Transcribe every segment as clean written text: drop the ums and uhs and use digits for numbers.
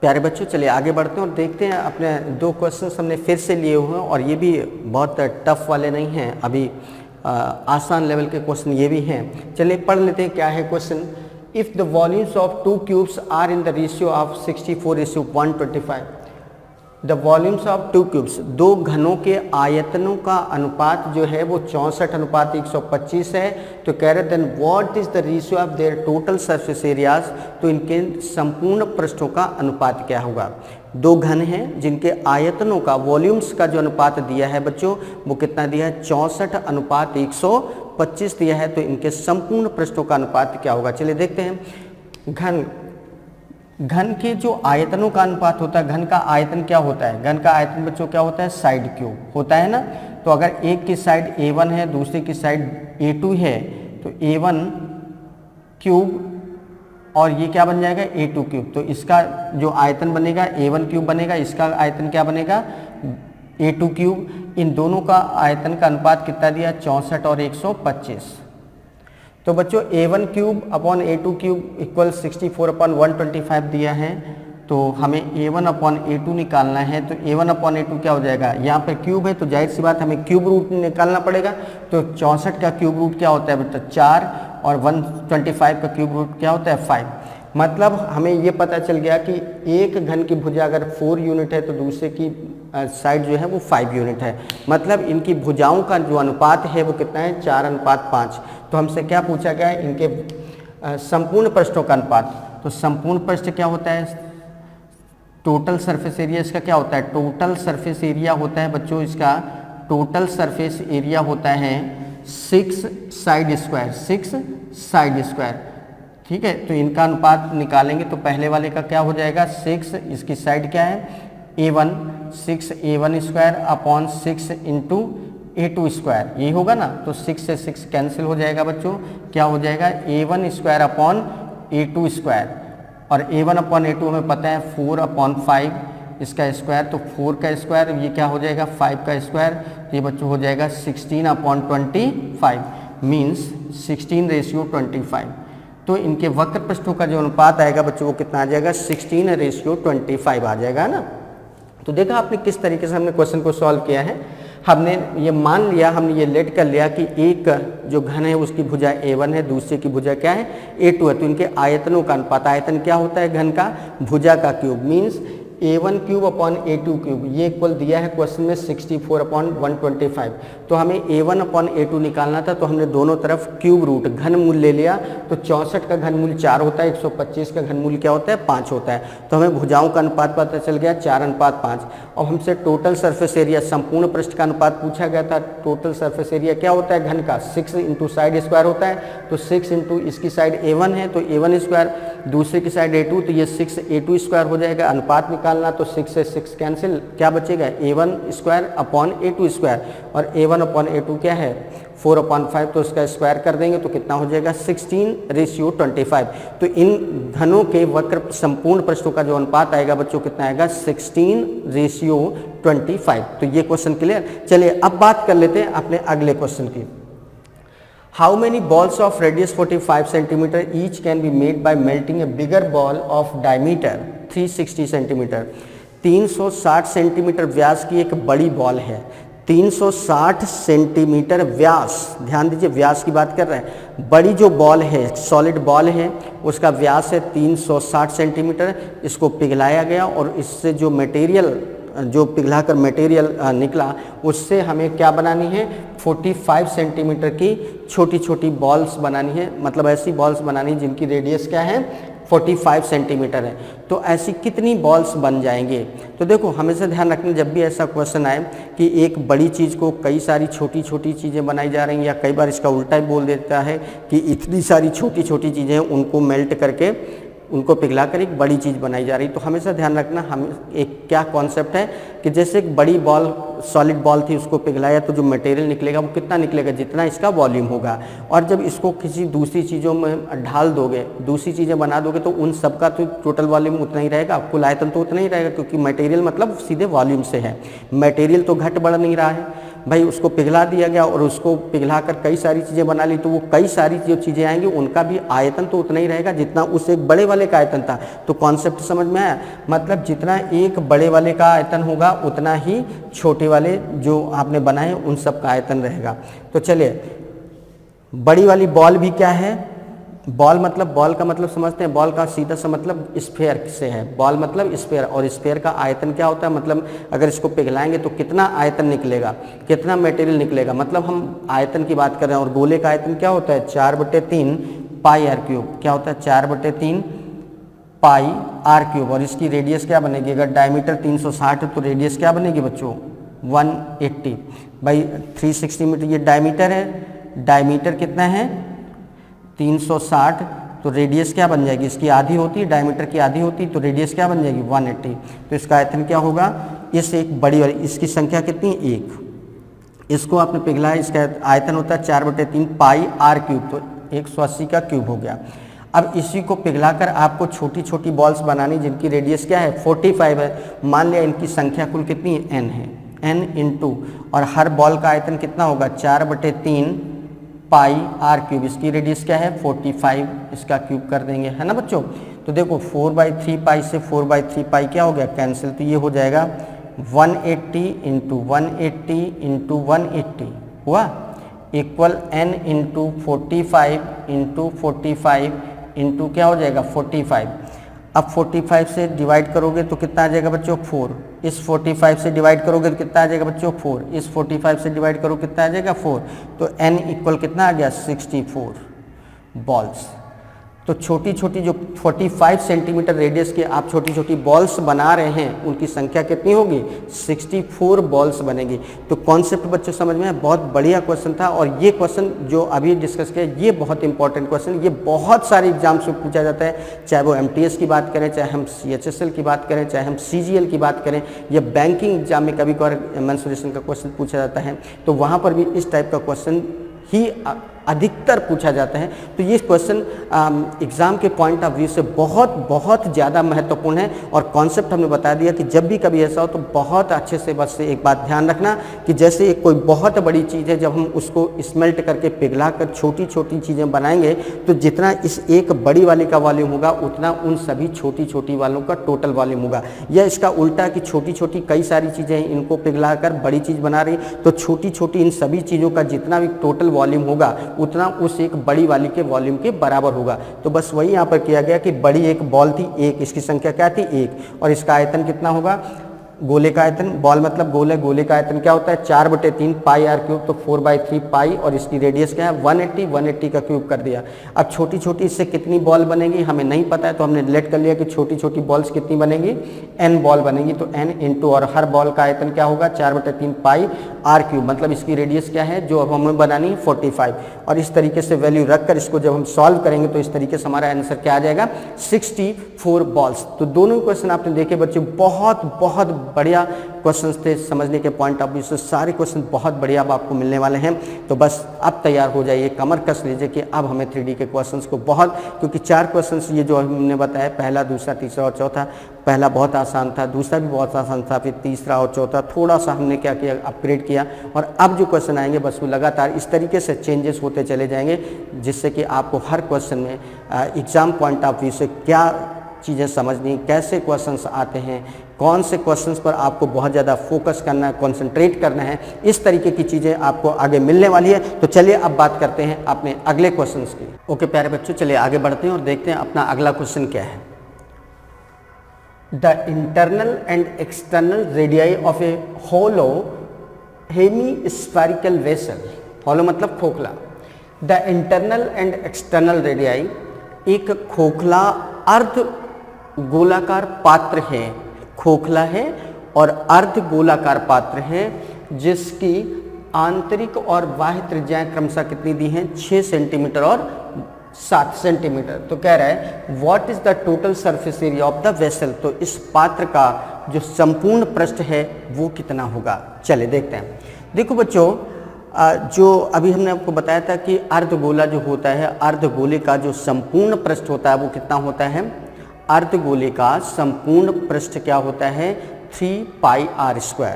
प्यारे बच्चों, चलिए आगे बढ़ते हैं और देखते हैं। अपने 2 क्वेश्चन हमने फिर से लिए हुए हैं और ये भी बहुत टफ वाले नहीं हैं, अभी आसान लेवल के क्वेश्चन ये भी हैं। चलिए पढ़ लेते हैं क्या है question. If the volumes of 2 cubes are in the ratio of 64:125, the volumes of 2 cubes, 2 घनों के आयतनों का अनुपात जो है वो 64:125 है। तो कह रहे then what is the ratio of their total surface areas, तो इनके संपूर्ण पृष्ठों का अनुपात क्या होगा। 2 घन हैं जिनके आयतनों का, वॉल्यूम्स का जो अनुपात दिया है बच्चों वो कितना दिया है, 64:125 दिया है। तो इनके संपूर्ण पृष्ठों का अनुपात क्या होगा। चलिए देखते हैं। घन के जो आयतनों का अनुपात होता है, घन का आयतन क्या होता है, घन का आयतन बच्चों क्या होता है, साइड क्यूब होता है ना। तो अगर एक की साइड A1 है, दूसरे की साइड A2 है, तो A1 क्यूब और ये क्या बन जाएगा, A2 क्यूब। तो इसका जो आयतन बनेगा A1 क्यूब बनेगा, इसका आयतन क्या बनेगा, A2 क्यूब। इन दोनों का आयतन का अनुपात कितना दिया, 64 और 125। तो बच्चों A1 cube upon A2 cube equal 64/125 दिया है। तो हमें A1 अपॉन A2 निकालना है। तो A1 अपॉन A2 क्या हो जाएगा, यहाँ पे क्यूब है तो जाहिर सी बात हमें क्यूब रूट निकालना पड़ेगा। तो 64 का क्यूब रूट क्या होता है बेटा, 4, और 125 का क्यूब रूट क्या होता है, 5। मतलब हमें ये पता चल गया कि एक घन की भुजा अगर 4 यूनिट है तो दूसरे की साइड जो है वो 5 यूनिट है। मतलब इनकी भुजाओं का जो अनुपात है वो कितना है, 4:5। तो हमसे क्या पूछा गया है, इनके संपूर्ण पृष्ठों का अनुपात। तो संपूर्ण पृष्ठ क्या होता है, टोटल सरफेस एरिया इसका क्या होता है, टोटल सरफेस एरिया होता है बच्चों, इसका टोटल सरफेस एरिया होता है 6 साइड स्क्वायर, 6 साइड स्क्वायर। ठीक है, तो इनका अनुपात निकालेंगे तो पहले वाले का क्या हो जाएगा, 6, इसकी साइड क्या है A1, 6 A1 square upon 6 into A2 square, यही होगा ना। तो 6 से 6 कैंसिल हो जाएगा बच्चों, क्या हो जाएगा A1 square upon A2 square, और A1 अपॉन A2 हमें पता है 4/5 इसका स्क्वायर। तो 4 का स्क्वायर, ये क्या हो जाएगा 5 का स्क्वायर, तो ये बच्चों हो जाएगा 16/25 मीन्स 16:25। तो इनके वक्र पृष्ठों का जो अनुपात आएगा बच्चों वो कितना आ जाएगा, 16:25 आ जाएगा ना। तो देखा आपने किस तरीके से हमने क्वेश्चन को सॉल्व किया है। हमने ये मान लिया, हमने ये लेट कर लिया कि एक जो घन है उसकी भुजा A1 है, दूसरे की भुजा क्या है, A2 है। तो इनके आयतनों का अनुपात, आयतन क्या होता है घन का, भुजा का cube, means A1 cube upon A2 cube, ये इक्वल दिया है क्वेश्चन में 64/125। तो हमें A1 अपॉन A2 निकालना था, तो हमने दोनों तरफ क्यूब रूट घन मूल ले लिया। तो 64 का घन मूल 4 होता है, 125 का घन मूल क्या होता है, 5 होता है। तो हमें भुजाओं का अनुपात पता चल गया 4:5। और हमसे टोटल सरफेस एरिया, संपूर्ण पृष्ठ का अनुपात पूछा गया था। टोटल सरफेस एरिया क्या होता है घन का, 6 इंटू साइड स्क्वायर होता है। तो 6 इंटू इसकी साइड A1 है तो A1 स्क्वायर, दूसरे की साइड A2, तो ये 6 A2 स्क्वायर हो जाएगा। अनुपात निकालना तो 6 से 6 कैंसिल, क्या बचेगा A1 square upon A2 square, और A1 अपॉन A2 क्या है 4/5। तो इसका स्क्वायर कर देंगे तो कितना हो जाएगा 16:25। तो इन घनों के वक्र संपूर्ण पृष्ठों का जो अनुपात आएगा बच्चों कितना आएगा, 16:25। तो ये क्वेश्चन क्लियर। चलिए अब बात कर लेते हैं अपने अगले क्वेश्चन की। How many balls of radius 45 centimetre each can be made by melting a bigger ball of diameter 360 centimetre. 360 centimetre व्यास की एक बड़ी बॉल है, 360 सेंटीमीटर व्यास, ध्यान दीजिए व्यास की बात कर रहे हैं। बड़ी जो बॉल है, सॉलिड बॉल है, उसका व्यास है 360 सेंटीमीटर। इसको पिघलाया गया और इससे जो मटेरियल, जो पिघलाकर मटेरियल निकला, उससे हमें क्या बनानी है, 45 सेंटीमीटर की छोटी छोटी बॉल्स बनानी है। मतलब ऐसी बॉल्स बनानी जिनकी रेडियस क्या है, 45 सेंटीमीटर है। तो ऐसी कितनी बॉल्स बन जाएंगे। तो देखो हमेशा ध्यान रखना, जब भी ऐसा क्वेश्चन आए कि एक बड़ी चीज़ को कई सारी छोटी छोटी चीज़ें बनाई जा रही हैं, या कई बार इसका उल्टा ही बोल देता है कि इतनी सारी छोटी छोटी चीज़ें हैं उनको मेल्ट करके, उनको पिघलाकर एक बड़ी चीज़ बनाई जा रही। तो हमेशा ध्यान रखना, हम एक क्या कॉन्सेप्ट है कि जैसे एक बड़ी बॉल, सॉलिड बॉल थी, उसको पिघलाया तो जो मटेरियल निकलेगा वो कितना निकलेगा, जितना इसका वॉल्यूम होगा। और जब इसको किसी दूसरी चीज़ों में ढाल दोगे, दूसरी चीज़ें बना दोगे, तो उन सब का तो टोटल वॉल्यूम उतना ही रहेगा, कुल आयतन तो उतना ही रहेगा, क्योंकि मटेरियल मतलब सीधे वॉल्यूम से है, मटेरियल तो घट बढ़ नहीं रहा है। भाई उसको पिघला दिया गया और उसको पिघला कर कई सारी चीज़ें बना ली, तो वो कई सारी जो चीज़ें आएंगी उनका भी आयतन तो उतना ही रहेगा जितना उस एक बड़े वाले का आयतन था। तो कॉन्सेप्ट समझ में आया, मतलब जितना एक बड़े वाले का आयतन होगा उतना ही छोटे वाले जो आपने बनाए उन सब का आयतन रहेगा। तो चलिए, बड़ी वाली बॉल भी क्या है, बॉल मतलब, बॉल का मतलब समझते हैं, बॉल का सीधा सा मतलब स्फेयर से है, बॉल मतलब स्फेयर, और स्फेयर का आयतन क्या होता है, मतलब अगर इसको पिघलाएंगे तो कितना आयतन निकलेगा, कितना मटेरियल निकलेगा, मतलब हम आयतन की बात कर रहे हैं। और गोले का आयतन क्या होता है, 4/3 पाई आर क्यूब, क्या होता है 4/3 पाई आर क्यूब। और इसकी रेडियस क्या बनेगी, अगर डायमीटर 360 है तो रेडियस क्या बनेगी बच्चों 180 भाई 360 मीटर, ये डायमीटर है, डायमीटर कितना है 360, तो रेडियस क्या बन जाएगी, इसकी आधी होती है, डायमीटर की आधी होती है, तो रेडियस क्या बन जाएगी 180। तो इसका आयतन क्या होगा, इस एक बड़ी वाली, इसकी संख्या कितनी, 1, इसको आपने पिघलाया, इसका आयतन होता है 4/3 पाई आर क्यूब, तो 180 का क्यूब हो गया। अब इसी को पिघलाकर आपको छोटी छोटी बॉल्स बनानी जिनकी रेडियस क्या है 45 है। मान लिया इनकी संख्या कुल कितनी है, n है, n इंटू, और हर बॉल का आयतन कितना होगा 4/3 पाई आर क्यूब, इसकी रेडियस क्या है 45, इसका क्यूब कर देंगे, है ना बच्चों। तो देखो 4/3 पाई से 4/3 पाई क्या हो गया कैंसिल, तो ये हो जाएगा 180 इंटू 180 इंटू 180 हुआ equal n into 45 into 45 into क्या हो जाएगा 45। अब 45 से डिवाइड करोगे तो कितना आ जाएगा बच्चों 4, इस 45 से डिवाइड करोगे तो कितना आ जाएगा बच्चों 4, इस 45 से डिवाइड करो कितना आ जाएगा 4, तो n इक्वल कितना आ गया 64 बॉल्स। तो छोटी छोटी जो 45 सेंटीमीटर रेडियस की आप छोटी छोटी बॉल्स बना रहे हैं उनकी संख्या कितनी होगी 64 बॉल्स बनेगी। तो कॉन्सेप्ट बच्चों समझ में, बहुत बढ़िया क्वेश्चन था। और ये क्वेश्चन जो अभी डिस्कस किया ये बहुत इंपॉर्टेंट क्वेश्चन, ये बहुत सारे एग्जाम्स में पूछा जाता है, चाहे वो MTS की बात करें, चाहे हम CHSL की बात करें, चाहे हम CGL की बात करें, या बैंकिंग एग्जाम में कभी कभार मेंसुरेशन का क्वेश्चन पूछा जाता है, तो वहाँ पर भी इस टाइप का क्वेश्चन ही अधिकतर पूछा जाता है। तो ये क्वेश्चन एग्ज़ाम के पॉइंट ऑफ व्यू से बहुत बहुत ज़्यादा महत्वपूर्ण है। और कॉन्सेप्ट हमने बता दिया कि जब भी कभी ऐसा हो तो बहुत अच्छे से बस एक बात ध्यान रखना कि जैसे एक कोई बहुत बड़ी चीज़ है, जब हम उसको स्मेल्ट करके पिघला कर छोटी छोटी चीज़ें बनाएंगे तो जितना इस एक बड़ी वाली का वॉल्यूम होगा उतना उन सभी छोटी छोटी वालों का टोटल वॉल्यूम होगा। या इसका उल्टा कि छोटी छोटी कई सारी चीज़ें हैं, इनको पिघला कर बड़ी चीज़ बना रही, तो छोटी छोटी इन सभी चीज़ों का जितना भी टोटल वॉल्यूम होगा उतना उस एक बड़ी वाली के वॉल्यूम के बराबर होगा। तो बस वही यहाँ पर किया गया कि बड़ी एक बॉल थी, एक, इसकी संख्या क्या थी 1, और इसका आयतन कितना होगा, गोले का आयतन, बॉल मतलब गोले, गोले का आयतन क्या होता है 4/3 पाई आर क्यूब, तो 4/3 पाई, और इसकी रेडियस क्या है 180, 180 का क्यूब कर दिया। अब छोटी छोटी इससे कितनी बॉल बनेगी हमें नहीं पता है, तो हमने लेट कर लिया कि छोटी छोटी बॉल्स कितनी बनेगी, n बॉल बनेगी, तो n इंटू, और हर बॉल का आयतन क्या होगा 4/3 पाई आर क्यूब, मतलब इसकी रेडियस क्या है जो अब हमें बनानी है 45। और इस तरीके से वैल्यू रखकर इसको जब हम सॉल्व करेंगे तो इस तरीके से हमारा आंसर क्या आ जाएगा 64 बॉल्स। तो दोनों क्वेश्चन आपने देखे बच्चों, बहुत बहुत बढ़िया क्वेश्चंस थे, समझने के पॉइंट ऑफ व्यू से सारे क्वेश्चन बहुत बढ़िया अब आपको मिलने वाले हैं। तो बस अब तैयार हो जाइए, कमर कस लीजिए कि अब हमें 3D के क्वेश्चंस को बहुत, क्योंकि 4 क्वेश्चंस ये जो हमने बताया, पहला, दूसरा, तीसरा और चौथा, पहला बहुत आसान था, दूसरा भी बहुत आसान था, फिर तीसरा और चौथा थोड़ा सा हमने क्या किया अपग्रेड किया, और अब जो क्वेश्चन आएंगे बस वो लगातार इस तरीके से चेंजेस होते चले जाएंगे, जिससे कि आपको हर क्वेश्चन में एग्ज़ाम पॉइंट ऑफ व्यू से क्या चीज़ें समझनी, कैसे क्वेश्चंस आते हैं, कौन से क्वेश्चंस पर आपको बहुत ज़्यादा फोकस करना है, कंसंट्रेट करना है, इस तरीके की चीज़ें आपको आगे मिलने वाली है। तो चलिए अब बात करते हैं अपने अगले क्वेश्चंस की। ओके प्यारे बच्चों, चलिए आगे बढ़ते हैं और देखते हैं अपना अगला क्वेश्चन क्या है। The internal and external radii of a hollow hemispherical vessel, hollow मतलब खोखला, the internal and external radii एक खोखला अर्ध गोलाकार पात्र है, खोखला है और अर्ध गोलाकार पात्र है, जिसकी आंतरिक और बाह्य त्रिज्याएं क्रमशः कितनी दी हैं 6 सेंटीमीटर और 7 सेंटीमीटर। तो कह रहा है what is the total surface area of the vessel, तो इस पात्र का जो संपूर्ण पृष्ठ है वो कितना होगा। चलिए देखते हैं। देखो बच्चों, जो अभी हमने आपको बताया था कि अर्धगोला जो होता है, अर्धगोले का जो संपूर्ण पृष्ठ होता है वो कितना होता है, अर्धगोले का संपूर्ण पृष्ठ क्या होता है 3 पाई r²।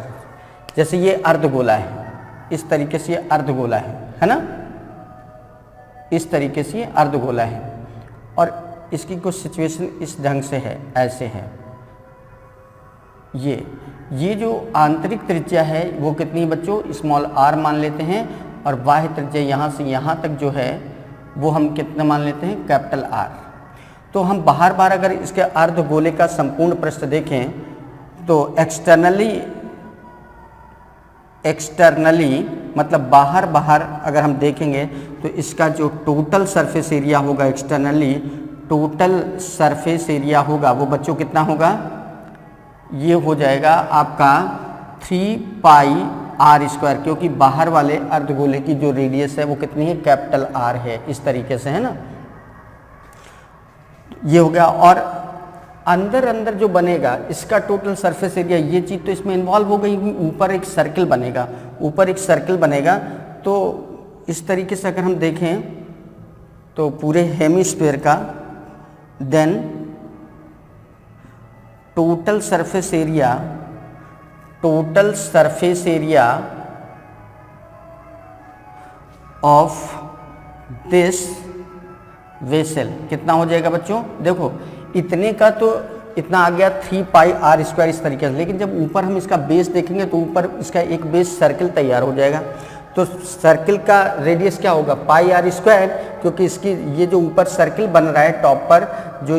जैसे ये अर्धगोला है, इस तरीके से ये अर्धगोला है ना, इस तरीके से ये अर्धगोला है और इसकी कुछ सिचुएशन इस ढंग से है, ऐसे है। ये जो आंतरिक त्रिज्या है वो कितनी बच्चों, स्मॉल r मान लेते हैं और बाह्य त्रिज्या यहाँ से यहाँ तक जो है वो हम कितना मान लेते हैं, कैपिटल R। तो हम बाहर बाहर अगर इसके अर्धगोले का संपूर्ण पृष्ठ देखें तो एक्सटर्नली मतलब बाहर बाहर अगर हम देखेंगे तो इसका जो टोटल सरफेस एरिया होगा, एक्सटर्नली टोटल सरफेस एरिया होगा वो बच्चों कितना होगा, ये हो जाएगा आपका 3 पाई r स्क्वायर, क्योंकि बाहर वाले अर्धगोले की जो रेडियस है वो कितनी है, कैपिटल R है, इस तरीके से है ना, ये हो गया। और अंदर अंदर जो बनेगा इसका टोटल सरफेस एरिया, ये चीज़ तो इसमें इन्वॉल्व हो गई, ऊपर एक सर्किल बनेगा, ऊपर एक सर्किल बनेगा। तो इस तरीके से अगर हम देखें तो पूरे हेमिस्फीयर का then total surface area of this vessel कितना हो जाएगा बच्चों, देखो इतने का तो इतना आ गया 3 पाई r स्क्वायर इस तरीके से, लेकिन जब ऊपर हम इसका बेस देखेंगे तो ऊपर इसका एक बेस सर्किल तैयार हो जाएगा। तो सर्किल का रेडियस क्या होगा, पाई r स्क्वायर, क्योंकि इसकी ये जो ऊपर सर्किल बन रहा है टॉप पर, जो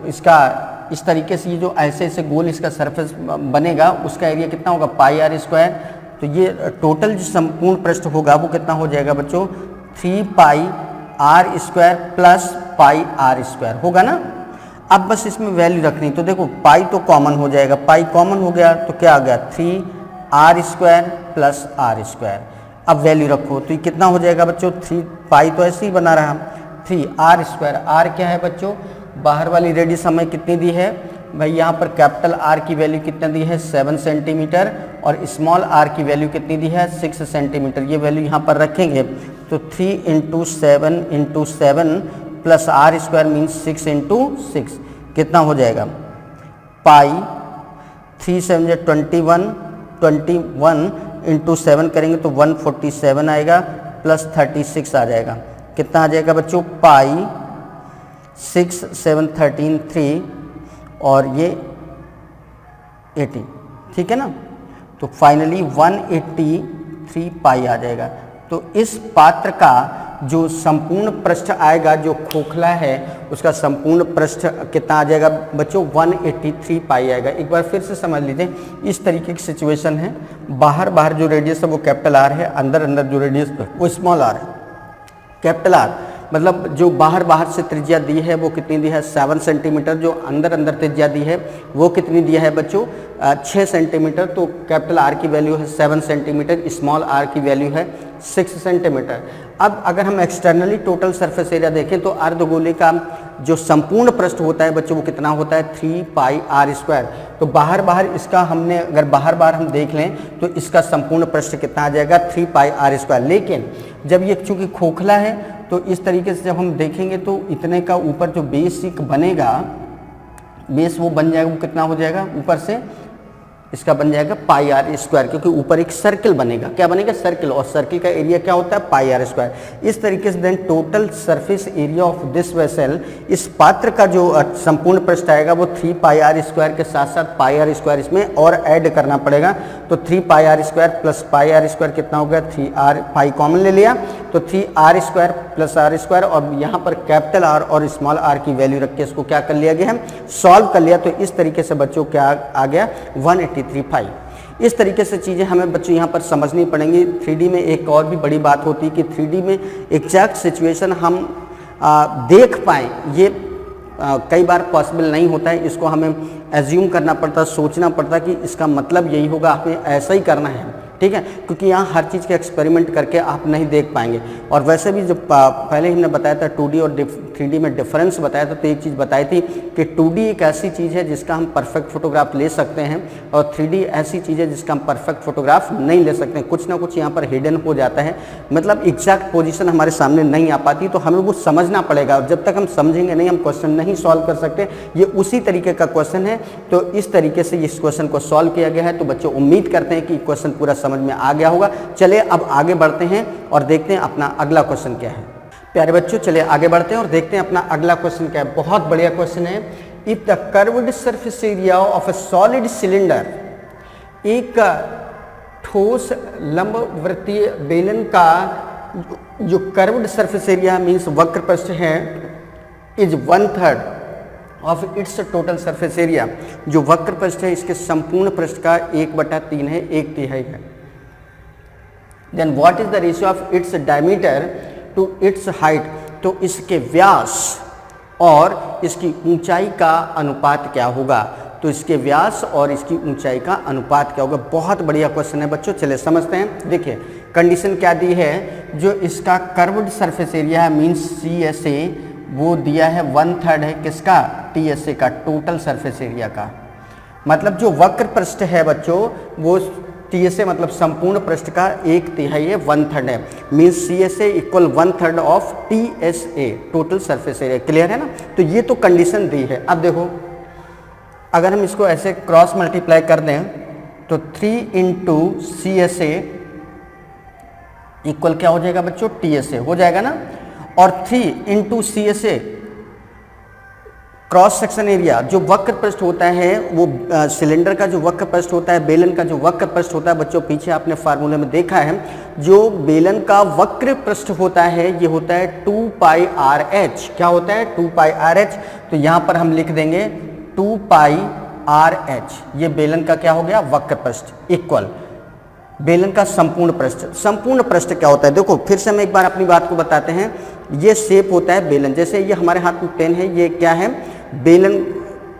इसका इस तरीके से ये जो ऐसे ऐसे गोल इसका सरफेस बनेगा उसका एरिया कितना होगा, पाई r स्क्वायर। तो ये टोटल जो संपूर्ण पृष्ठ होगा वो कितना हो जाएगा बच्चों, 3 पाई r square plus pi r square होगा ना। अब बस इसमें वैल्यू रखनी, तो देखो पाई तो कॉमन हो जाएगा, पाई कॉमन हो गया तो क्या आ गया, 3 r square plus r square. अब वैल्यू रखो तो ये कितना हो जाएगा बच्चों, 3 पाई तो ऐसे ही बना रहा, 3 r स्क्वायर, r क्या है बच्चों, बाहर वाली रेडियस हमें कितनी दी है भाई, यहाँ पर कैपिटल R की वैल्यू कितना दी है, 7 सेंटीमीटर, और स्मॉल r की वैल्यू कितनी दी है, 6 सेंटीमीटर। ये वैल्यू यहाँ पर रखेंगे तो 3 × 7 प्लस r स्क्वायर मीन्स 6 × 6 कितना हो जाएगा, पाई 3 7 21 × 7 करेंगे तो 147 आएगा प्लस 36 आ जाएगा, कितना आ जाएगा बच्चों, पाई 6 7 13 3 और ये 80, ठीक है ना। तो फाइनली 183 पाई आ जाएगा। तो इस पात्र का जो संपूर्ण पृष्ठ आएगा, जो खोखला है उसका संपूर्ण पृष्ठ कितना आ जाएगा बच्चों, 183 पाई आएगा। एक बार फिर से समझ लीजिए, इस तरीके की सिचुएशन है, बाहर बाहर जो रेडियस है वो कैपिटल R है, अंदर अंदर जो रेडियस वो स्मॉल r है। कैपिटल R मतलब जो बाहर बाहर से त्रिज्या दी है वो कितनी दी है, 7 सेंटीमीटर, जो अंदर अंदर त्रिज्या दी है वो कितनी दी है बच्चों, 6 सेंटीमीटर। तो कैपिटल R की वैल्यू है 7 सेंटीमीटर, स्मॉल r की वैल्यू है 6 सेंटीमीटर। अब अगर हम एक्सटर्नली टोटल सरफेस एरिया देखें तो अर्धगोले का जो संपूर्ण पृष्ठ होता है बच्चों वो कितना होता है, 3 पाई r स्क्वायर। तो बाहर बाहर इसका हमने अगर बाहर बाहर हम देख लें तो इसका संपूर्ण पृष्ठ कितना आ जाएगा, 3 पाई r स्क्वायर। लेकिन जब ये चूँकि खोखला है तो इस तरीके से जब हम देखेंगे तो इतने का ऊपर जो बेसिक बनेगा, बेस वो बन जाएगा, वो कितना हो जाएगा, ऊपर से इसका बन जाएगा पाई r स्क्वायर, क्योंकि ऊपर एक सर्किल बनेगा, क्या बनेगा, सर्किल, और सर्किल का एरिया क्या होता है, पाई r स्क्वायर। इस तरीके से then total surface area of this vessel, इस पात्र का जो संपूर्ण पृष्ठ आएगा वो 3 पाई r स्क्वायर के साथ साथ पाई r स्क्वायर इसमें और ऐड करना पड़ेगा। तो 3 पाई r square plus pi r square कितना हो गया, 3r, पाई कॉमन ले लिया तो 3r square plus r square, और यहाँ पर कैपिटल R और स्मॉल r की वैल्यू रख के इसको क्या कर लिया गया है, सॉल्व कर लिया। तो इस तरीके से बच्चों क्या आ गया, 183 पाई। इस तरीके से चीज़ें हमें बच्चों यहाँ पर समझनी पड़ेंगी। 3D में एक और भी बड़ी बात होती है कि 3D में एग्जैक्ट सिचुएशन हम देख पाएँ, ये कई बार पॉसिबल नहीं होता है। इसको हमें एज्यूम करना पड़ता है, सोचना पड़ता है कि इसका मतलब यही होगा, हमें ऐसा ही करना है, ठीक है, क्योंकि यहाँ हर चीज़ के एक्सपेरिमेंट करके आप नहीं देख पाएंगे। और वैसे भी जब पहले ही हमने बताया था 2D और 3D में डिफरेंस बताया था, तो एक चीज़ बताई थी कि 2D एक ऐसी चीज़ है जिसका हम परफेक्ट फोटोग्राफ ले सकते हैं, और 3D ऐसी चीज़ है जिसका हम परफेक्ट फोटोग्राफ नहीं ले सकते हैं। कुछ ना कुछ यहाँ पर हिडन हो जाता है, मतलब एग्जैक्ट पोजीशन हमारे सामने नहीं आ पाती, तो हमें वो समझना पड़ेगा। और जब तक हम समझेंगे नहीं, हम क्वेश्चन नहीं सॉल्व कर सकते। ये उसी तरीके का क्वेश्चन है, तो इस तरीके से इस क्वेश्चन को सॉल्व किया गया है। तो बच्चों उम्मीद करते हैं कि क्वेश्चन पूरा समझ समझ में आ गया होगा। चलिए अब आगे बढ़ते हैं और देखते हैं अपना अगला क्वेश्चन क्या है। प्यारे बच्चों चलिए आगे बढ़ते हैं और देखते हैं अपना अगला क्वेश्चन क्या है। बहुत बढ़िया क्वेश्चन है। If the curved surface area of a solid cylinder, एक ठोस लंबवृत्तीय बेलन का जो कर्व्ड सरफेस एरिया मीन्स वक्र पृष्ठ है, is 1/3 of its total surface area, जो वक्र पृष्ठ है इसके संपूर्ण पृष्ठ का 1/3 है, 1/3 है। Then what is the ratio of its diameter to its height, तो इसके व्यास और इसकी ऊंचाई का अनुपात क्या होगा। तो इसके व्यास और इसकी ऊंचाई का अनुपात क्या होगा। बहुत बढ़िया क्वेश्चन है बच्चों, चलिए समझते हैं। देखिए कंडीशन क्या दी है, जो इसका कर्व्ड सरफेस एरिया है मीन्स CSA, वो दिया है 1/3 है किसका, TSA का, टोटल सरफेस एरिया का। मतलब जो वक्र पृष्ठ है बच्चों वो TSA मतलब संपूर्ण पृष्ठ का 1/3 है, 1/3 है, means CSA equal 1/3 of TSA, total surface area. Clear है ना। तो ये तो कंडीशन दी है। अब देखो अगर हम इसको ऐसे क्रॉस मल्टीप्लाई कर दें तो 3 इंटू CSA इक्वल क्या हो जाएगा बच्चों, TSA हो जाएगा ना। और 3 into CSA cross section area, जो वक्र पृष्ठ होता है वो सिलेंडर का जो वक्र पृष्ठ होता है, बेलन का जो वक्र पृष्ठ होता है बच्चों, पीछे आपने फार्मूले में देखा है, जो बेलन का वक्र पृष्ठ होता है ये होता है 2πRh। क्या होता है, 2πRh। तो यहाँ पर हम लिख देंगे 2πRh, ये बेलन का क्या हो गया, वक्र पृष्ठ, इक्वल बेलन का संपूर्ण पृष्ठ। संपूर्ण पृष्ठ क्या होता है, देखो फिर से हम एक बार अपनी बात को बताते हैं। ये शेप होता है बेलन, जैसे ये हमारे हाथ में पेन है, ये क्या है, बेलन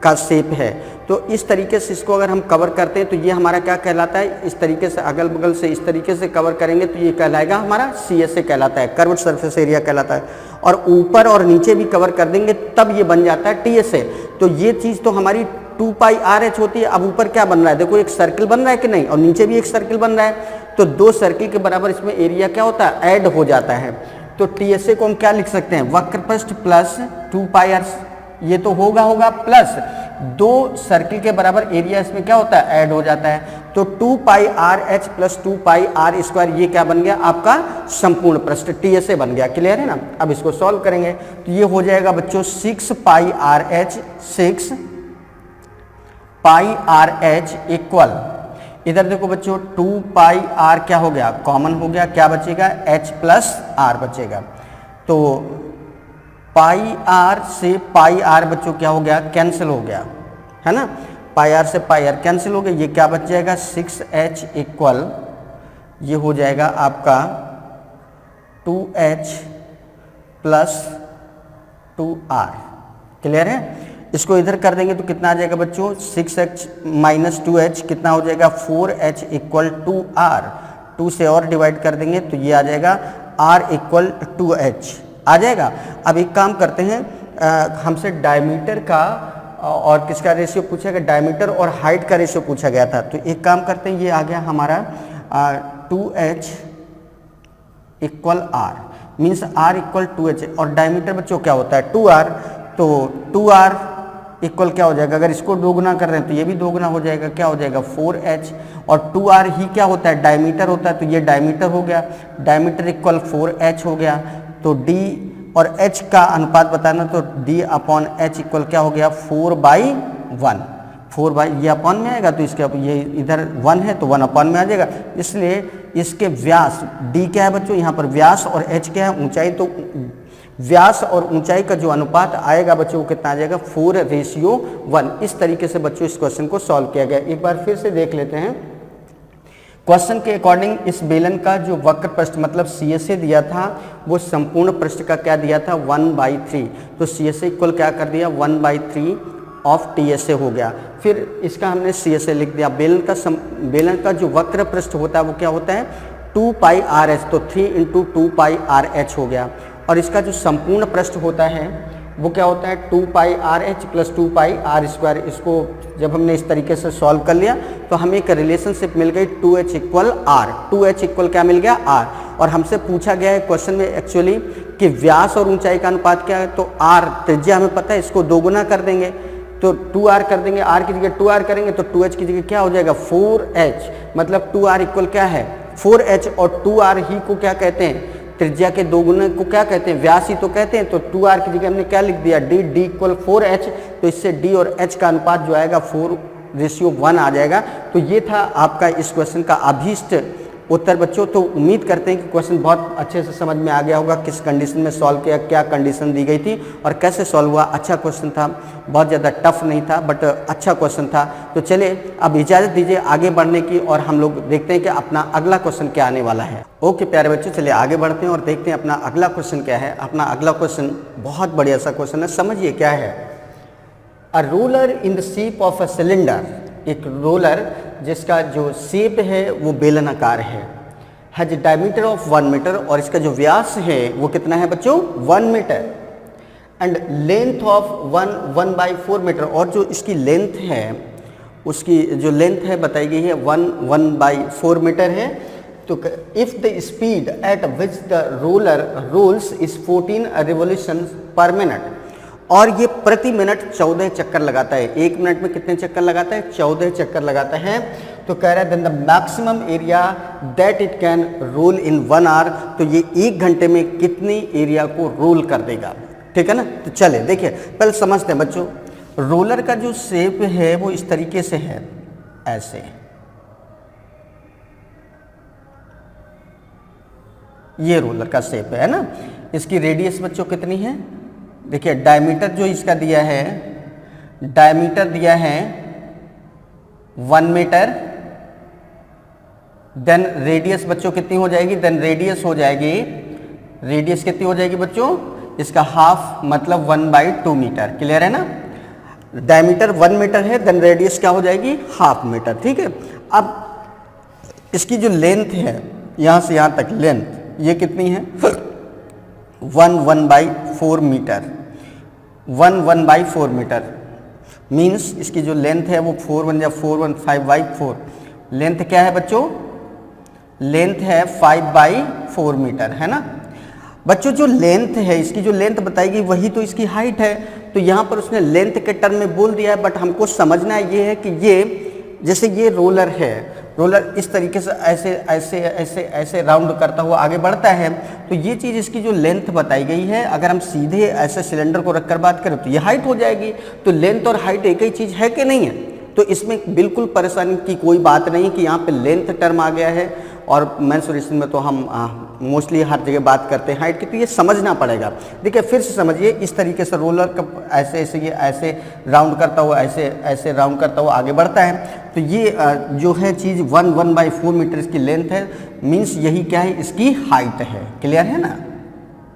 का शेप है। तो इस तरीके से इसको अगर हम कवर करते हैं तो ये हमारा क्या कहलाता है, इस तरीके से अगल बगल से इस तरीके से कवर करेंगे तो ये कहलाएगा हमारा CSA कहलाता है, कर्व्ड सरफेस एरिया कहलाता है। और ऊपर और नीचे भी कवर कर देंगे तब ये बन जाता है TSA। तो ये चीज़ तो हमारी 2πRh होती है। अब ऊपर क्या बन रहा है, देखो एक सर्किल बन रहा है कि नहीं, और नीचे भी एक सर्किल बन रहा है। तो 2 सर्किल के बराबर इसमें एरिया क्या होता है, ऐड हो जाता है। तो TSA को हम क्या लिख सकते हैं, वक्र पृष्ठ प्लस 2πR, ये तो होगा प्लस 2 सर्किल के बराबर एरिया इसमें क्या होता है, ऐड हो जाता है। तो 2πRh प्लस 2πR², ये क्या बन गया, आपका संपूर्ण पृष्ठ TSA बन गया। क्लियर है ना। अब इसको सॉल्व करेंगे तो ये हो जाएगा बच्चों 6πRh, 6πRh इक्वल, इधर देखो बच्चों 2πR क्या हो गया, कॉमन हो गया, क्या बचेगा, H प्लस R बचेगा। तो πR से πR बच्चों क्या हो गया, कैंसिल हो गया, है ना। πR से πR कैंसिल हो गया, ये क्या बच जाएगा, 6H इक्वल, ये हो जाएगा आपका 2H प्लस 2R। क्लियर है। इसको इधर कर देंगे तो कितना आ जाएगा बच्चों, 6H माइनस 2H कितना हो जाएगा, 4H इक्वल 2R। 2 से और डिवाइड कर देंगे तो ये आ जाएगा R इक्वल 2H आ जाएगा। अब एक काम करते हैं, हमसे डायमीटर का और किसका रेशियो पूछा गया, डायमीटर और हाइट का रेशियो पूछा गया था। तो एक काम करते हैं, ये आ गया हमारा 2H equal R, means R equal 2H, और डायमीटर बच्चों क्या होता है 2R। तो 2R इक्वल क्या हो जाएगा, अगर इसको दोगुना कर रहे हैं तो ये भी दोगुना हो जाएगा, क्या हो जाएगा 4H, और 2R ही क्या होता है, डायमीटर होता है, तो ये डायमीटर हो गया, डायमीटर इक्वल 4H हो गया। तो D और H का अनुपात बताना, तो D/H इक्वल क्या हो गया, 4/1, 4 ये अपॉन में आएगा, तो इसके ये इधर 1 है तो 1 में आ जाएगा। इसलिए इसके व्यास D क्या है बच्चों, यहाँ पर व्यास, और H क्या है, ऊंचाई। तो व्यास और ऊंचाई का जो अनुपात आएगा बच्चों वो कितना आ जाएगा, 4:1। इस तरीके से बच्चों इस क्वेश्चन को सॉल्व किया गया। एक बार फिर से देख लेते हैं। क्वेश्चन के अकॉर्डिंग इस बेलन का जो वक्र पृष्ठ मतलब CSA दिया था वो संपूर्ण पृष्ठ का क्या दिया था, 1/3। तो CSA इक्वल क्या कर दिया, 1/3 ऑफ TSA हो गया। फिर इसका हमने CSA लिख दिया। बेलन का जो वक्र पृष्ठ होता है वो क्या होता है, 2πRh, तो 3 इंटू 2πRh हो गया। और इसका जो संपूर्ण पृष्ठ होता है वो क्या होता है, 2πRh प्लस 2πR²। इसको जब हमने इस तरीके से सॉल्व कर लिया तो हमें एक रिलेशनशिप मिल गई 2H equal R। 2H equal क्या मिल गया, R। और हमसे पूछा गया है क्वेश्चन में एक्चुअली कि व्यास और ऊंचाई का अनुपात क्या है, तो R त्रिज्या हमें पता है, इसको दोगुना कर देंगे तो 2r कर देंगे, r की जगह 2r करेंगे तो 2h की जगह क्या हो जाएगा 4h, मतलब 2r इक्वल क्या है 4h, और 2r ही को क्या कहते हैं, त्रिज्या के दोगुने को क्या कहते हैं, व्यास ही तो कहते हैं। तो 2r की जगह हमने क्या लिख दिया d इक्वल 4h, तो इससे d और h का अनुपात जो आएगा 4:1 आ जाएगा। तो ये था आपका इस क्वेश्चन का अभीष्ट उत्तर बच्चों। तो उम्मीद करते हैं कि क्वेश्चन बहुत अच्छे से समझ में आ गया होगा, किस कंडीशन में सॉल्व किया, क्या कंडीशन दी गई थी और कैसे सॉल्व हुआ। अच्छा क्वेश्चन था, बहुत ज़्यादा टफ नहीं था, बट अच्छा क्वेश्चन था। तो चलिए अब इजाज़त दीजिए आगे बढ़ने की, और हम लोग देखते हैं कि अपना अगला क्वेश्चन क्या आने वाला है। ओके प्यारे बच्चों, चलिए आगे बढ़ते हैं और देखते हैं अपना अगला क्वेश्चन क्या है। अपना अगला क्वेश्चन बहुत बढ़िया सा क्वेश्चन है, समझिए क्या है। A roller in the shape of a cylinder, एक रोलर जिसका जो शेप है वो बेलनाकार है, हैज डायमीटर ऑफ 1 मीटर, और इसका जो व्यास है वो कितना है बच्चों 1 metre, and length of 1/4 metre, और जो इसकी लेंथ है उसकी जो लेंथ है बताई गई है 1/4 मीटर है। तो if the speed at which the roller rolls is 14 revolution per minute, और ये प्रति मिनट 14 चक्कर लगाता है। एक मिनट में कितने चक्कर लगाता है 14 चक्कर लगाता है। तो कह रहा है then the maximum area that it can roll in 1 hour, तो ये 1 घंटे में कितनी एरिया को रोल कर देगा, ठीक है ना। तो चले देखिए पहले समझते हैं बच्चों, रोलर का जो शेप है वो इस तरीके से है, ऐसे ये रोलर का शेप है ना। इसकी रेडियस बच्चों कितनी है, देखिए डायमीटर जो इसका दिया है, डायमीटर दिया है 1 मीटर, देन रेडियस बच्चों कितनी हो जाएगी, देन रेडियस हो जाएगी, रेडियस कितनी हो जाएगी बच्चों इसका हाफ, मतलब 1/2 मीटर। क्लियर है ना, डायमीटर 1 मीटर है, देन रेडियस क्या हो जाएगी हाफ मीटर, ठीक है। अब इसकी जो लेंथ है यहाँ से यहाँ तक लेंथ ये कितनी है 1/4 मीटर, 1/4 मीटर मीन्स इसकी जो लेंथ है वो 4 1 4 1 5/4, लेंथ क्या है बच्चों, लेंथ है 5/4 मीटर, है ना बच्चों। जो लेंथ है इसकी जो लेंथ बताई गई वही तो इसकी हाइट है, तो यहाँ पर उसने लेंथ के टर्म में बोल दिया है, बट हमको समझना ये है कि ये जैसे ये रोलर है, रोलर इस तरीके से ऐसे ऐसे ऐसे ऐसे राउंड करता हुआ आगे बढ़ता है, तो ये चीज़ इसकी जो लेंथ बताई गई है, अगर हम सीधे ऐसे सिलेंडर को रखकर बात करें तो ये हाइट हो जाएगी। तो लेंथ और हाइट एक ही चीज़ है कि नहीं है, तो इसमें बिल्कुल परेशानी की कोई बात नहीं कि यहाँ पे लेंथ टर्म आ गया है, और मेंसुरेशन में तो हम मोस्टली हर जगह बात करते हैं हाइट की, तो ये समझना पड़ेगा। देखिए फिर से समझिए, इस तरीके से रोलर का ऐसे ऐसे ये ऐसे राउंड करता हुआ ऐसे ऐसे राउंड करता हुआ आगे बढ़ता है, तो ये जो है चीज़ 1/4 मीटर इसकी लेंथ है, मीन्स यही क्या है इसकी हाइट है। क्लियर है ना,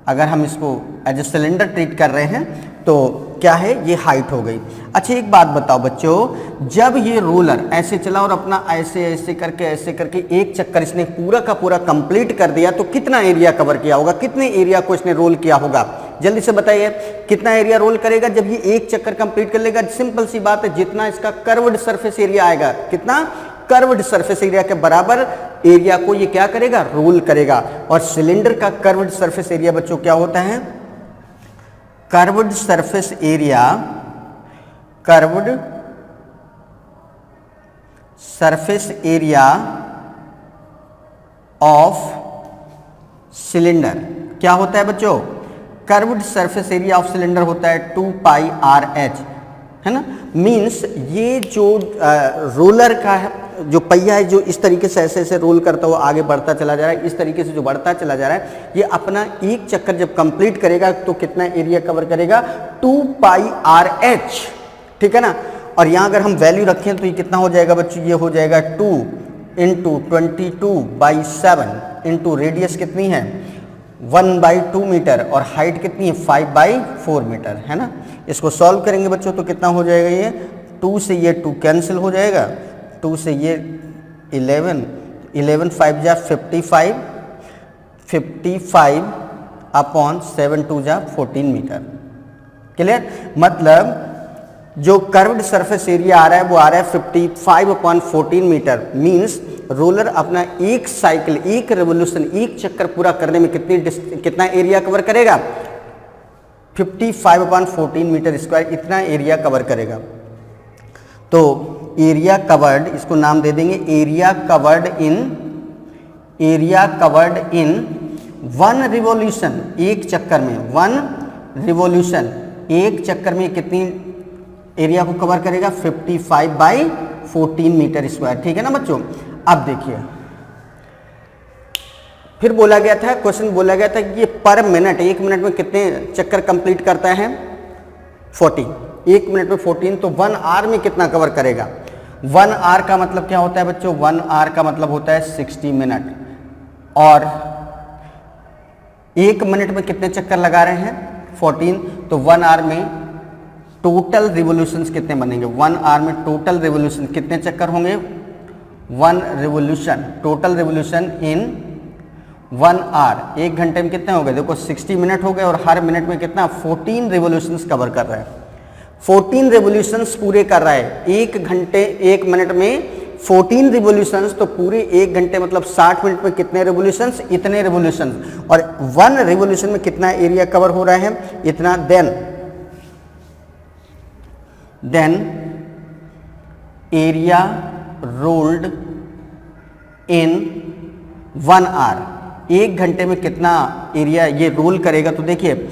अगर हम इसको एज ए सिलेंडर ट्रीट कर रहे हैं तो क्या है ये हाइट हो गई। अच्छा एक बात बताओ बच्चों, जब ये रोलर ऐसे चला और अपना ऐसे ऐसे करके एक चक्कर इसने पूरा का पूरा कंप्लीट कर दिया, तो कितना एरिया कवर किया होगा, कितने एरिया को इसने रोल किया होगा, जल्दी से बताइए कितना एरिया रोल करेगा जब ये एक चक्कर कंप्लीट कर लेगा। सिंपल सी बात है, जितना इसका कर्व्ड सरफेस एरिया आएगा, कितना कर्व्ड सरफेस एरिया के बराबर एरिया को ये क्या करेगा रोल करेगा। और सिलेंडर का कर्व्ड सरफेस एरिया बच्चों क्या होता है, curved surface area, curved surface area of cylinder क्या होता है बच्चों, curved surface area of cylinder होता है 2πRH, है ना। मीन्स ये जो रोलर का है, जो पहिया है जो इस तरीके से ऐसे ऐसे रोल करता हुआ आगे बढ़ता चला जा रहा है, इस तरीके से जो बढ़ता चला जा रहा है, ये अपना एक चक्कर जब कंप्लीट करेगा तो कितना एरिया कवर करेगा 2πRH, ठीक है ना। और यहाँ अगर हम वैल्यू रखें तो ये कितना हो जाएगा बच्चों, ये हो जाएगा 2 × 22/7 इंटू रेडियस कितनी है 1/2 मीटर, और हाइट कितनी है 5/4 मीटर, है ना। इसको सॉल्व करेंगे बच्चों तो कितना हो जाएगा, ये 2 से ये 2 कैंसिल हो जाएगा, 2 से ये 11, 11 5 जा 55, 55/7 2 जा 14 मीटर। क्लियर, मतलब जो कर्व्ड सरफेस एरिया आ रहा है वो आ रहा है 55/14 मीटर। मीन्स रोलर अपना एक साइकिल, एक रेवोल्यूशन, एक चक्कर पूरा करने में कितना एरिया कवर करेगा 55/14 मीटर स्क्वायर, इतना एरिया कवर करेगा। तो एरिया कवर्ड, इसको नाम दे देंगे एरिया कवर्ड इन 1 रिवॉल्यूशन, एक चक्कर में 1 रिवॉल्यूशन, एक चक्कर में कितनी एरिया को कवर करेगा 55/14 मीटर स्क्वायर। ठीक है ना बच्चों। अब देखिए फिर बोला गया था, क्वेश्चन बोला गया था कि ये पर मिनट, एक मिनट में कितने चक्कर कंप्लीट करता है 14, एक मिनट में 14, तो 1 आवर में कितना कवर करेगा। 1 आवर का मतलब क्या होता है बच्चों, 1 आवर का मतलब होता है 60 मिनट, और एक मिनट में कितने चक्कर लगा रहे हैं 14, तो 1 आवर में टोटल रिवोल्यूशंस कितने बनेंगे, 1 आवर में टोटल रिवोल्यूशन कितने चक्कर होंगे, 1 revolution, total revolution in 1 hour, एक घंटे में कितने हो गए, देखो 60 मिनट हो गए, और हर मिनट में कितना 14 रिवोल्यूशंस कवर कर रहा है, 14 रिवोल्यूशंस पूरे कर रहा है, एक घंटे, एक मिनट में 14 रिवोल्यूशंस, तो पूरे एक घंटे मतलब 60 मिनट में कितने रिवोल्यूशंस, इतने रिवोल्यूशंस, और 1 रिवोल्यूशन में कितना एरिया कवर हो रहा है, इतना। Then area rolled in 1 hour, एक घंटे में कितना एरिया ये रोल करेगा, तो देखिए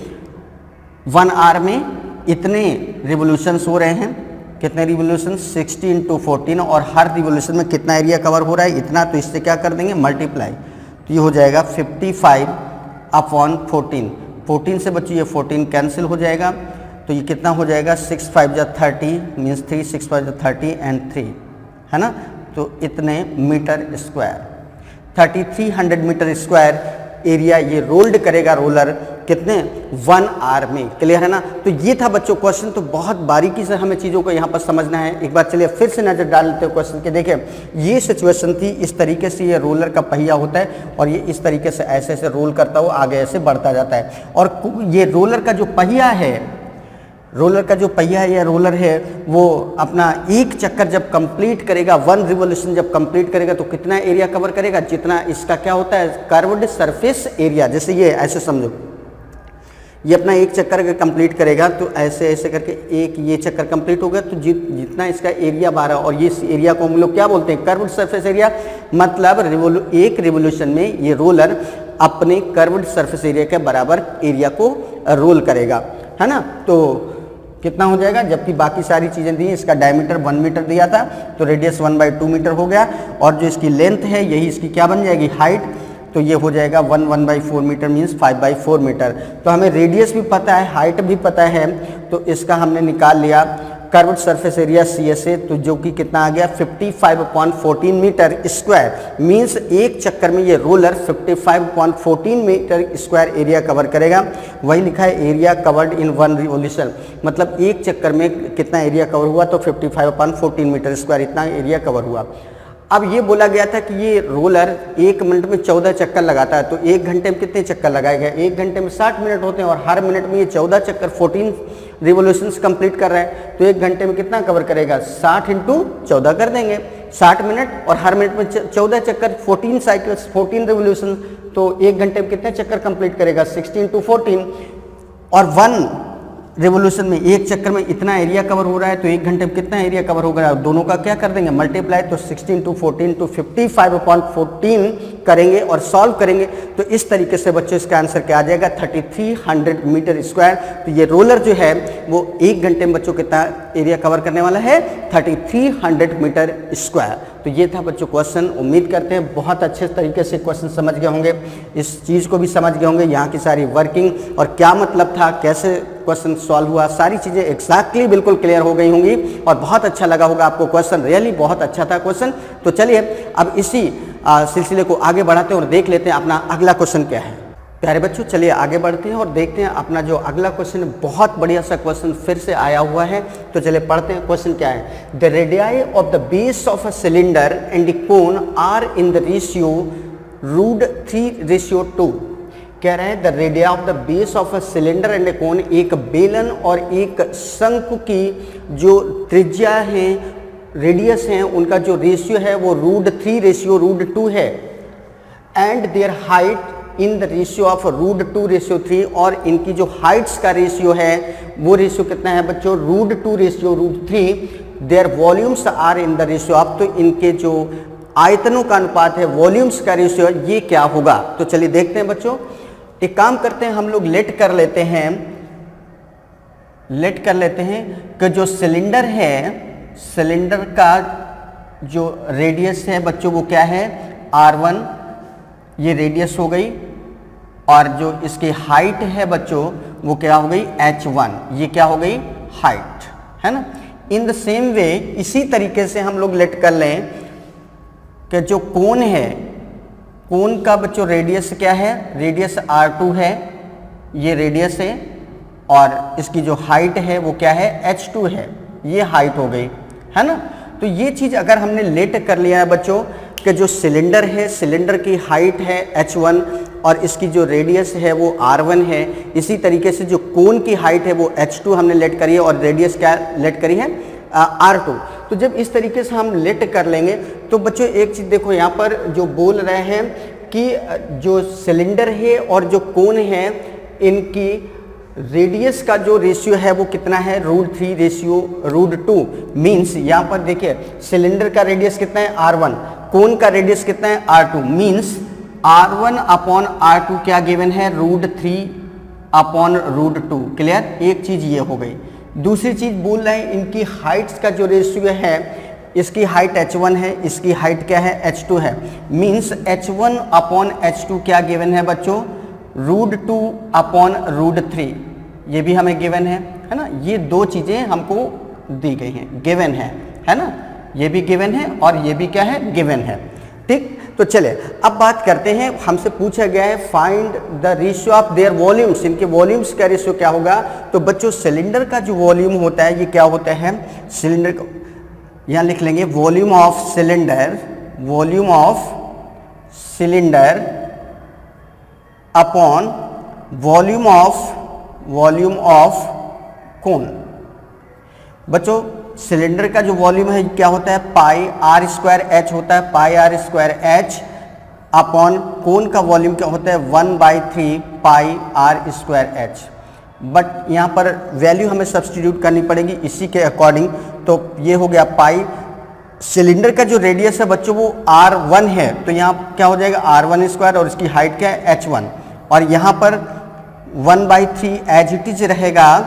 1 आवर में इतने रिवोल्यूशंस हो रहे हैं, कितने रिवोल्यूशन 60 × 14, और हर रिवोल्यूशन में कितना एरिया कवर हो रहा है, इतना, तो इससे क्या कर देंगे मल्टीप्लाई, तो ये हो जाएगा 55/14, 14 से बच्चों ये 14 कैंसिल हो जाएगा, तो ये कितना हो जाएगा 6 × 5 = 30 मीन्स 3, 6 × 5 = 30 एंड 3, है ना, तो इतने metre square, 3300 metre square area ये रोल्ड करेगा रोलर, कितने 1 आवर में। क्लियर है ना। तो ये था बच्चों क्वेश्चन, तो बहुत बारीकी से हमें चीज़ों को यहाँ पर समझना है। एक बार चलिए फिर से नज़र डाल लेते हैं क्वेश्चन के। देखिए ये सिचुएशन थी, इस तरीके से ये रोलर का पहिया होता है और ये इस तरीके से ऐसे ऐसे रोल करता हुआ आगे ऐसे बढ़ता जाता है, और ये रोलर का जो पहिया है, रोलर का जो पहिया है या रोलर है, वो अपना एक चक्कर जब कंप्लीट करेगा, 1 रिवोल्यूशन जब कंप्लीट करेगा, तो कितना एरिया कवर करेगा, जितना इसका क्या होता है कर्व्ड सरफेस एरिया। जैसे ये ऐसे समझो, ये अपना एक चक्कर अगर कंप्लीट करेगा तो ऐसे ऐसे करके एक ये चक्कर कंप्लीट हो गया, तो जितना इसका एरिया बाहर, और ये एरिया को हम लोग क्या बोलते हैं कर्व्ड सरफेस एरिया। मतलब एक रिवोल्यूशन में ये रोलर अपने कर्व्ड सरफेस एरिया के बराबर एरिया को रोल करेगा, है ना। तो कितना हो जाएगा, जबकि बाकी सारी चीज़ें दी, इसका डायमीटर 1 मीटर दिया था, तो रेडियस 1/2 मीटर हो गया, और जो इसकी लेंथ है यही इसकी क्या बन जाएगी हाइट, तो ये हो जाएगा 1/4 मीटर मीन्स 5/4 मीटर। तो हमें रेडियस भी पता है, हाइट भी पता है, तो इसका हमने निकाल लिया कर्व्ड सरफेस एरिया CSA, तो जो कि कितना आ गया 55/14 मीटर स्क्वायर, मीन्स एक चक्कर में ये roller 55/14 metre square area cover करेगा। वही लिखा है एरिया कवर्ड इन 1 रिवोल्यूशन, मतलब एक चक्कर में कितना एरिया कवर हुआ, तो 55/14 मीटर स्क्वायर इतना एरिया कवर हुआ। अब ये बोला गया था कि ये रोलर एक मिनट में 14 चक्कर लगाता है, तो एक घंटे में कितने चक्कर लगाएगा, एक घंटे में 60 मिनट होते हैं, और हर मिनट में ये 14 चक्कर 14 रिवोल्यूशंस कंप्लीट कर रहा है, तो एक घंटे में कितना कवर करेगा 60 × 14 कर देंगे 60 मिनट, और हर मिनट में 14 चक्कर 14 साइकिल्स 14 रिवोल्यूशन, तो एक घंटे में कितने चक्कर कंप्लीट करेगा 60 × 14, और 1 रिवोल्यूशन में एक चक्कर में इतना एरिया कवर हो रहा है, तो एक घंटे में कितना एरिया कवर होगा, दोनों का क्या कर देंगे मल्टीप्लाई, तो 16 × 14 तो 55/14 करेंगे और सॉल्व करेंगे, तो इस तरीके से बच्चों इसका आंसर क्या आ जाएगा 3300 मीटर स्क्वायर। तो ये रोलर जो है वो एक घंटे में बच्चों कितना एरिया कवर करने वाला है 3300 मीटर स्क्वायर। तो ये था बच्चों क्वेश्चन। उम्मीद करते हैं बहुत अच्छे तरीके से क्वेश्चन समझ गए होंगे, इस चीज़ को भी समझ गए होंगे, यहाँ की सारी वर्किंग और क्या मतलब था, कैसे क्वेश्चन सॉल्व हुआ, सारी चीज़ें एग्जैक्टली बिल्कुल क्लियर हो गई होंगी, और बहुत अच्छा लगा होगा आपको क्वेश्चन, रियली बहुत अच्छा था क्वेश्चन। तो चलिए अब इसी सिलसिले को आगे बढ़ाते हैं और देख लेते हैं अपना अगला क्वेश्चन क्या है। प्यारे बच्चों चलिए आगे बढ़ते हैं और देखते हैं अपना जो अगला क्वेश्चन है, बहुत बढ़िया सा क्वेश्चन फिर से आया हुआ है। तो चलिए पढ़ते हैं क्वेश्चन क्या है। The radii of the base of a cylinder and the cone are in the ratio √3:2। कह रहे हैं the radii of the base of a cylinder and a cone, एक बेलन और एक शंकु की जो त्रिज्या है, रेडियस है, उनका जो रेशियो है वो √3:2 है, and their height in the ratio of √2:3, और इनकी जो हाइट्स का रेशियो है वो रेशियो कितना है बच्चों √2:3। Their volumes are in the ratio of, तो इनके जो आयतनों का अनुपात है, वॉल्यूम्स का रेशियो, ये क्या होगा। तो चलिए देखते हैं बच्चों, एक काम करते हैं हम लोग लेट कर लेते हैं कि जो सिलेंडर है, सिलेंडर का जो रेडियस है बच्चों वो क्या है R1, ये रेडियस हो गई, और जो इसकी हाइट है बच्चों वो क्या हो गई H1, ये क्या हो गई हाइट, है ना। इन द सेम वे इसी तरीके से हम लोग लेट कर लें कि जो कोन है, कोन का बच्चों रेडियस क्या है, रेडियस R2 है, ये रेडियस है, और इसकी जो हाइट है वो क्या है H2 है, ये हाइट हो गई, है ना। तो ये चीज़ अगर हमने लेट कर लिया है बच्चों कि जो सिलेंडर है, सिलेंडर की हाइट है H1 और इसकी जो रेडियस है वो R1 है, इसी तरीके से जो कोन की हाइट है वो H2 हमने लेट करी है और रेडियस क्या लेट करी है R2। तो जब इस तरीके से हम लेट कर लेंगे तो बच्चों एक चीज़ देखो, यहाँ पर जो बोल रहे हैं कि जो सिलेंडर है और जो कोन है इनकी रेडियस का जो रेशियो है वो कितना है √3 रेशियो √2। मीन्स यहाँ पर देखिए सिलेंडर का रेडियस कितना है R1, कोन का रेडियस कितना है R2, means R1 upon R2 क्या गिवन है √3 अपॉन √2। क्लियर, एक चीज़ ये हो गई। दूसरी चीज़ बोल रहे हैं इनकी हाइट्स का जो रेशियो है, इसकी हाइट H1 है, इसकी हाइट क्या है H2 है, मीन्स H1 अपॉन H2 क्या गिवन है बच्चों √2 अपॉन √3, ये भी हमें गिवन है ना। ये दो चीज़ें हमको दी गई हैं, गिवन है ना, ये भी गिवन है और ये भी क्या है गिवन है। ठीक, तो चले अब बात करते हैं, हमसे पूछा गया है find the ratio of there volumes, इनके वॉल्यूम्स का रेशियो क्या होगा। तो बच्चों सिलेंडर का जो वॉल्यूम होता है ये क्या होता है, सिलेंडर का यहाँ लिख लेंगे volume of cylinder, volume of cylinder upon volume of cone. बच्चों सिलेंडर का जो वॉल्यूम है क्या होता है पाई आर स्क्वायर एच होता है, पाई आर स्क्वायर एच अपॉन कोन का वॉल्यूम क्या होता है 1/3 पाई आर स्क्वायर एच। बट यहाँ पर वैल्यू हमें सब्सटीट्यूट करनी पड़ेगी इसी के अकॉर्डिंग, तो ये हो गया पाई। सिलेंडर का जो रेडियस है बच्चों वो R1 है, तो यहाँ क्या हो जाएगा R1 स्क्वायर और इसकी हाइट क्या है H1, और यहाँ पर 1/3 एज इट इज रहेगा,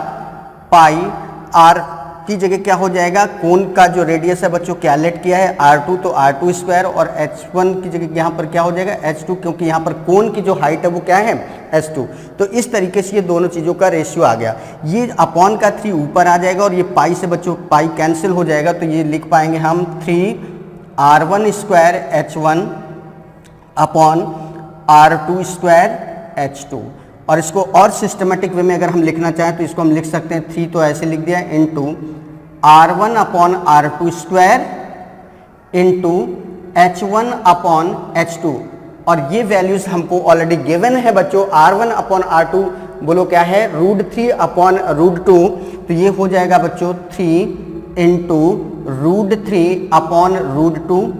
पाई आर की जगह क्या हो जाएगा, कोन का जो रेडियस है बच्चों क्या लेट किया है R2, तो R2 स्क्वायर, और H1 की जगह यहाँ पर क्या हो जाएगा H2, क्योंकि यहाँ पर कोन की जो हाइट है वो क्या है H2। तो इस तरीके से ये दोनों चीज़ों का रेशियो आ गया। ये अपॉन का 3 ऊपर आ जाएगा और ये पाई से बच्चों पाई कैंसिल हो जाएगा, तो ये लिख पाएंगे हम 3R1 square H1 upon R2 square H2। और इसको और सिस्टमेटिक वे में अगर हम लिखना चाहें तो इसको हम लिख सकते हैं 3 तो ऐसे लिख दिया into R1 upon R2 square into H1 upon H2, और ये वैल्यूज हमको ऑलरेडी गिवन है बच्चों। R1 अपॉन R2 बोलो क्या है √3 अपॉन √2, तो ये हो जाएगा बच्चों 3 इंटू √3 अपॉन √2,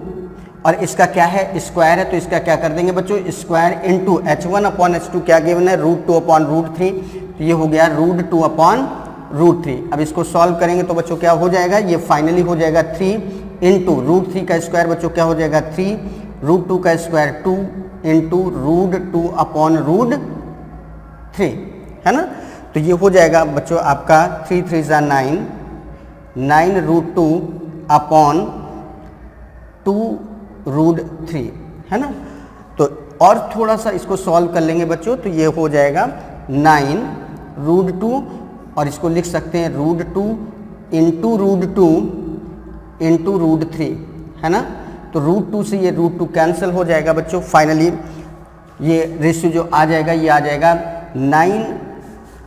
और इसका क्या है स्क्वायर है, तो इसका क्या कर देंगे बच्चों square into H1 upon H2 क्या गिवन है √2 अपॉन √3, तो ये हो गया √2 अपॉन √3। अब इसको सॉल्व करेंगे तो बच्चों क्या हो जाएगा, ये फाइनली हो जाएगा 3 इंटू √3 का स्क्वायर बच्चों क्या हो जाएगा 3, √2 का स्क्वायर 2 इंटू √2 अपॉन √3, है ना। तो ये हो जाएगा बच्चों आपका 3 3 = 9, 9 √2 अपॉन 2 √3, है ना। तो और थोड़ा सा इसको सॉल्व कर लेंगे बच्चों, तो ये हो जाएगा 9 √2, और इसको लिख सकते हैं √2 इंटू √2 इंटू √3, है ना। तो √2 से ये √2 कैंसिल हो जाएगा बच्चों। फाइनली ये रेशियो जो आ जाएगा ये आ जाएगा 9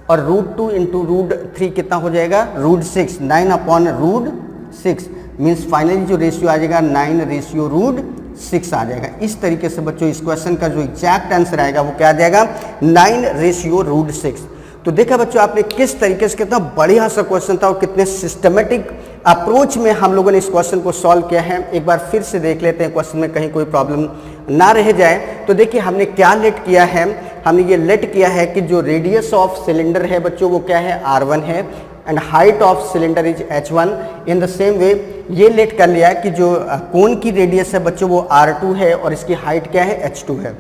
और √2 इंटू √3 कितना हो जाएगा √6, 9 अपॉन √6, मीन्स फाइनली जो रेशियो आ जाएगा 9 रेशियो √6 आ जाएगा। इस तरीके से बच्चों इस क्वेश्चन का जो एग्जैक्ट आंसर आएगा वो क्या आ जाएगा 9 रेशियो √6। तो देखा बच्चों आपने किस तरीके से, कितना बढ़िया सा क्वेश्चन था और कितने सिस्टमेटिक अप्रोच में हम लोगों ने इस क्वेश्चन को सॉल्व किया है। एक बार फिर से देख लेते हैं क्वेश्चन में कहीं कोई प्रॉब्लम ना रह जाए। तो देखिए हमने क्या लेट किया है, हमने ये लेट किया है कि जो रेडियस ऑफ सिलेंडर है बच्चों वो क्या है R1 है, and height of cylinder is h1। In the same way ये लेट कर लिया कि जो कोन की रेडियस है बच्चों वो r2 है और इसकी हाइट क्या है, h2 है।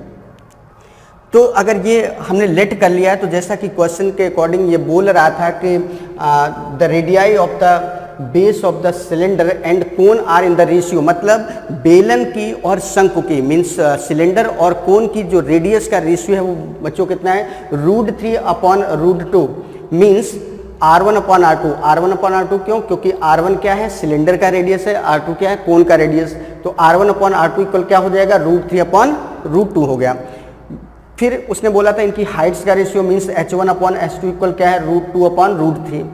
तो अगर ये हमने लेट कर लिया है तो जैसा कि क्वेश्चन के अकॉर्डिंग ये बोल रहा था कि the radii of the base of the cylinder and cone are in the ratio, मतलब बेलन की और शंकु की मीन्स सिलेंडर और कोन की जो रेडियस का रेशियो है वो बच्चों कितना है, √3/√2 मीन्स r1/r2। r1/r2 क्यों, क्योंकि r1 क्या है, सिलेंडर का रेडियस है, r2 क्या है, कोन का रेडियस। तो r1/r2 इक्वल क्या हो जाएगा, √3/√2 हो गया। फिर उसने बोला था इनकी हाइट्स का रेशियो मीन्स h1/h2 इक्वल क्या है, √2/√3।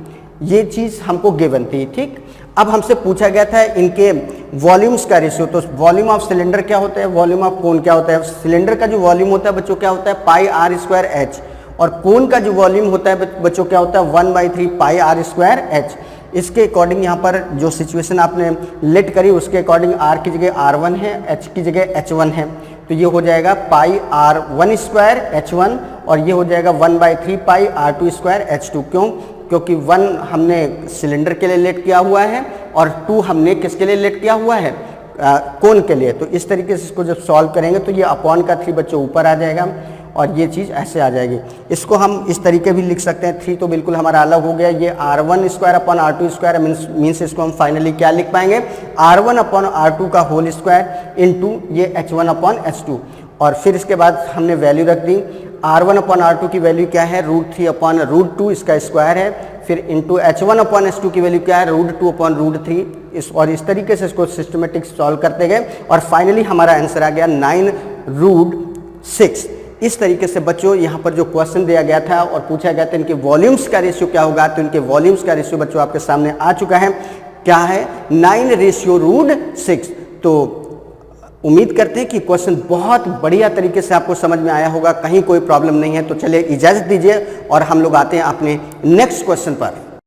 ये चीज़ हमको गिवन थी, ठीक। अब हमसे पूछा गया था इनके वॉल्यूम्स का रेशियो। तो वॉल्यूम ऑफ सिलेंडर क्या होता है, वॉल्यूम ऑफ कोन क्या होता है। सिलेंडर का जो वॉल्यूम होता है बच्चों क्या होता है, πr²h, और कोन का जो वॉल्यूम होता है बच्चों क्या होता है, 1/3 πr²h। इसके अकॉर्डिंग यहाँ पर जो सिचुएशन आपने लेट करी उसके अकॉर्डिंग r की जगह r1 है, h की जगह h1 है, तो ये हो जाएगा πr1²h1 और ये हो जाएगा 1/3 πr2²h2। क्यों, क्योंकि 1 हमने सिलेंडर के लिए लेट किया हुआ है और 2 हमने किसके लिए लेट किया हुआ है, कोन के लिए। तो इस तरीके से इसको जब सॉल्व करेंगे तो ये अपॉन का 3 बच्चों ऊपर आ जाएगा और ये चीज़ ऐसे आ जाएगी। इसको हम इस तरीके भी लिख सकते हैं, 3 तो बिल्कुल हमारा अलग हो गया, ये r1² मीन्स इसको हम फाइनली क्या लिख पाएंगे, r1/r2 का होल स्क्वायर इंटू ये h1/h2। और फिर इसके बाद हमने वैल्यू रख दी, r1/r2 की वैल्यू क्या है, √3/√2 इसका स्क्वायर है, फिर इंटू h1/h2 की वैल्यू क्या है, √2/√3। और इस तरीके से इसको सिस्टमेटिक सॉल्व करते गए और फाइनली हमारा आंसर आ गया 9√6। इस तरीके से बच्चों यहाँ पर जो क्वेश्चन दिया गया था और पूछा गया था इनके वॉल्यूम्स का रेशियो क्या होगा, तो इनके वॉल्यूम्स का रेशियो बच्चों आपके सामने आ चुका है, क्या है, 9/6। तो उम्मीद करते हैं कि क्वेश्चन बहुत बढ़िया तरीके से आपको समझ में आया होगा, कहीं कोई प्रॉब्लम नहीं है। तो चलिए इजाज़त दीजिए और हम लोग आते हैं अपने नेक्स्ट क्वेश्चन पर।